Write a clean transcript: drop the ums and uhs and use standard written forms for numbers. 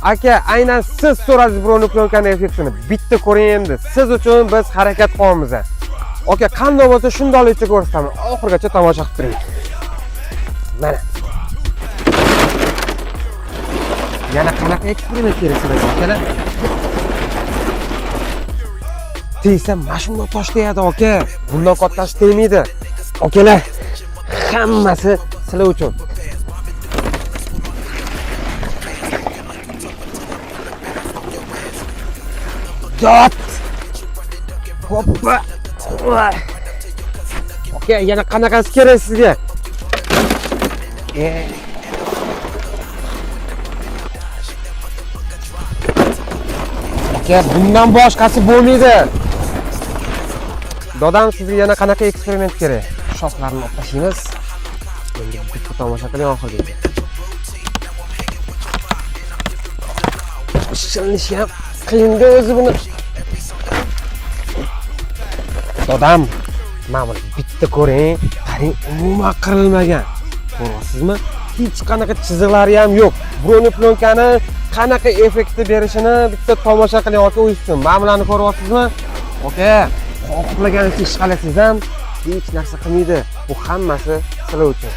Aka, aynan siz so'radingiz Broni plyonkaning effektini. Bitta ko'ring endi. Siz uchun biz harakat qilamiz. Aka, qanday bo'lsa shundaylikcha ko'rsataman. Oxirigacha tomosha qilib turing. Mana. Yana qanaqa eksperiment kerak akalar? Tegsa mashina toshlayadi aka. Bundan kattasi tegmaydi. Akalar, hammasi sizlar uchun. Dot. Hoppa. Aka, yana qanaqasi kerak sizga? Aka, bundan boshqasi bo'lmaydi. Dodam, sizga yana qanaqa eksperiment kerak? Shoxlarni olib tashlaymiz. Endi bitta tomosha qiling oxirigacha. Ishilnishi ham qiyinda o'zi buni. Dodam, mana buni bitta ko'ring. Qarang, umuman qirilmagan. Ko'ryapsizmi? Hech qanaqa chiziqlari ham yo'q. Broni plyonkani qanaqa effektni berishini bitta tomosha qiling aka o'ysin. Mana bularni ko'ryapsizmi? Aka, xohlaganingizcha ish qilasiz ham hech narsa qilmaydi. Bu hammasi sizlar uchun.